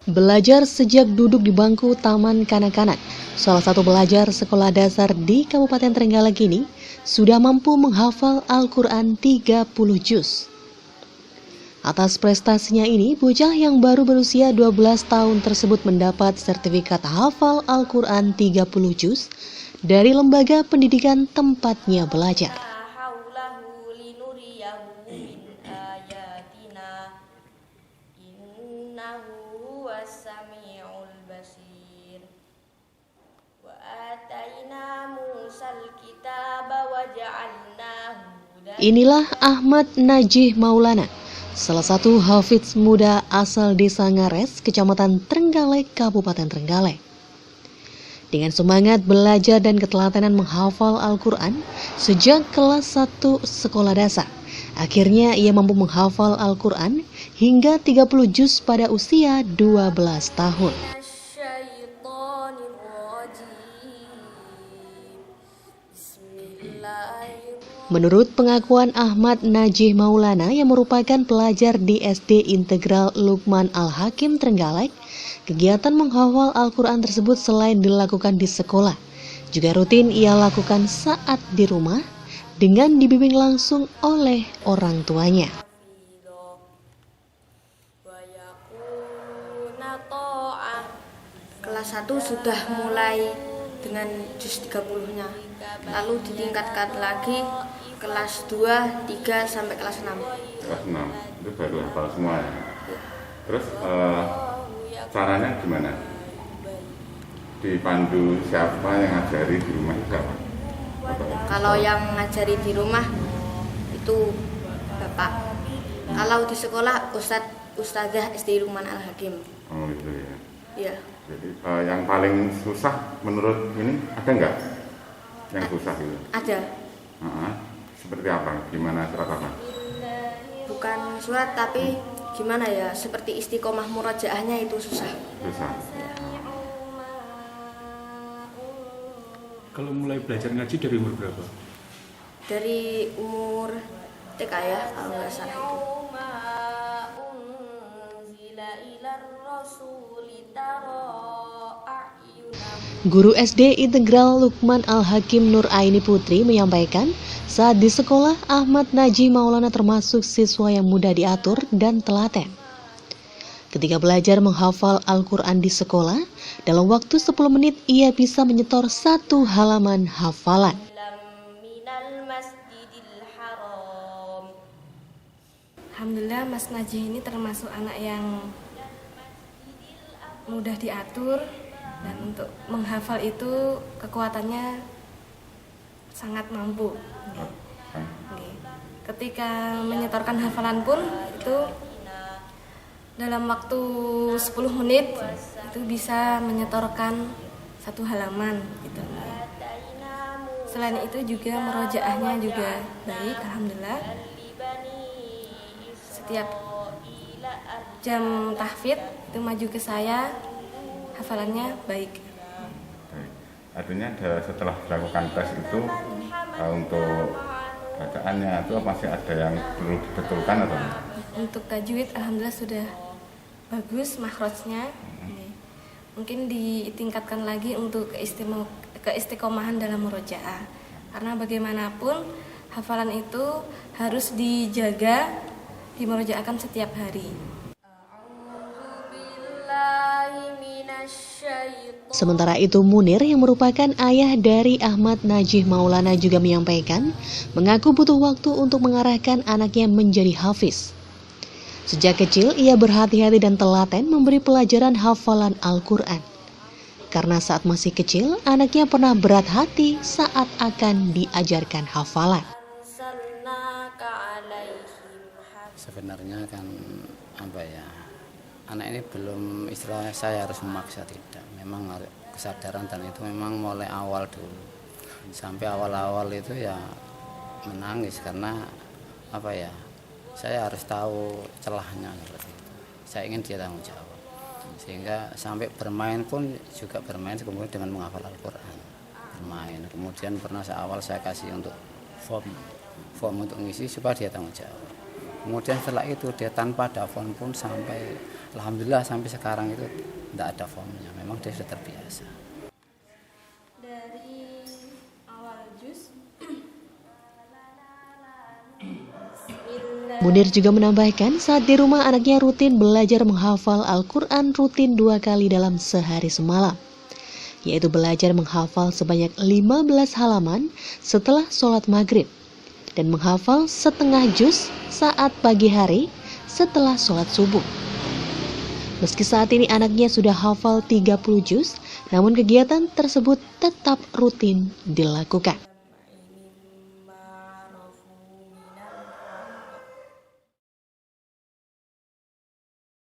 Belajar sejak duduk di bangku taman kanak-kanak, salah satu pelajar sekolah dasar di Kabupaten Trenggalek ini sudah mampu menghafal Al-Quran 30 juz. Atas prestasinya ini, bocah yang baru berusia 12 tahun tersebut mendapat sertifikat hafal Al-Quran 30 juz dari lembaga pendidikan tempatnya belajar. Inilah Ahmad Najih Maulana, salah satu hafidz muda asal desa Ngares, Kecamatan Trenggalek, Kabupaten Trenggalek. Dengan semangat belajar dan ketelatenan menghafal Al-Quran sejak kelas 1 sekolah dasar, akhirnya ia mampu menghafal Al-Quran hingga 30 juz pada usia 12 tahun. Menurut pengakuan Ahmad Najih Maulana yang merupakan pelajar di SD Integral Lukman Al-Hakim Trenggalek, kegiatan menghafal Al-Quran tersebut selain dilakukan di sekolah, juga rutin ia lakukan saat di rumah dengan dibimbing langsung oleh orang tuanya. Kelas 1 sudah mulai dengan juz 30-nya, lalu ditingkatkan lagi kelas 2, 3, sampai kelas 6. Kelas 6, itu baru hafal semua ya? Terus caranya gimana? Dipandu siapa yang ngajari di rumah itu siapa? Kalau yang ngajari di rumah itu bapak. Kalau di sekolah Ustadzah SD Lukman Al-Hakim. Oh itu ya? Iya. Jadi yang paling susah menurut ini ada nggak? Yang susah itu? Ada. Seperti apa? Gimana surat apa? Bukan surat tapi gimana ya? Seperti istiqomah murojaahnya itu susah. Susah. Ya. Kalau mulai belajar ngaji dari umur berapa? Dari umur TK ya, kalau nggak salah itu. Guru SD Integral Lukman Al-Hakim Nur Aini Putri menyampaikan, saat di sekolah Ahmad Najih Maulana termasuk siswa yang mudah diatur dan telaten. Ketika belajar menghafal Al-Quran di sekolah, dalam waktu 10 menit ia bisa menyetor 1 halaman hafalan. Alhamdulillah Mas Najih ini termasuk anak yang mudah diatur, dan untuk menghafal itu kekuatannya sangat mampu. Ketika menyetorkan hafalan pun itu dalam waktu 10 menit itu bisa menyetorkan 1 halaman gitu. Selain itu juga murojaahnya juga baik, alhamdulillah. Setiap jam tahfidz itu maju ke saya, hafalannya baik. Artinya setelah dilakukan tes itu untuk bacaannya itu masih ada yang perlu dibetulkan atau enggak? Untuk tajwid alhamdulillah sudah bagus makhrajnya. Mungkin ditingkatkan lagi untuk keistiqomahan dalam murojaah. Karena bagaimanapun hafalan itu harus dijaga, dimurojaahkan setiap hari. Sementara itu Munir yang merupakan ayah dari Ahmad Najih Maulana juga menyampaikan mengaku butuh waktu untuk mengarahkan anaknya menjadi hafiz. Sejak kecil ia berhati-hati dan telaten memberi pelajaran hafalan Al-Quran. Karena saat masih kecil anaknya pernah berat hati saat akan diajarkan hafalan. Sebenarnya kan anak ini belum istilahnya saya harus memaksa, tidak. Memang kesadaran dan itu memang mulai awal dulu. Sampai awal-awal itu ya menangis karena saya harus tahu celahnya seperti itu. Saya ingin dia tanggung jawab. Sehingga sampai bermain pun juga bermain kemudian dengan menghafal Al-Quran. Bermain. Kemudian pernah awal saya kasih untuk form untuk ngisi supaya dia tanggung jawab. Kemudian setelah itu dia tanpa ada font pun sampai alhamdulillah sampai sekarang itu tidak ada fontnya. Memang dia sudah terbiasa. Dari awal juz. Munir juga menambahkan saat di rumah anaknya rutin belajar menghafal Al-Quran rutin 2 kali dalam sehari semalam, yaitu belajar menghafal sebanyak 15 halaman setelah sholat maghrib dan menghafal setengah juz saat pagi hari setelah sholat subuh. Meski saat ini anaknya sudah hafal 30 juz, namun kegiatan tersebut tetap rutin dilakukan.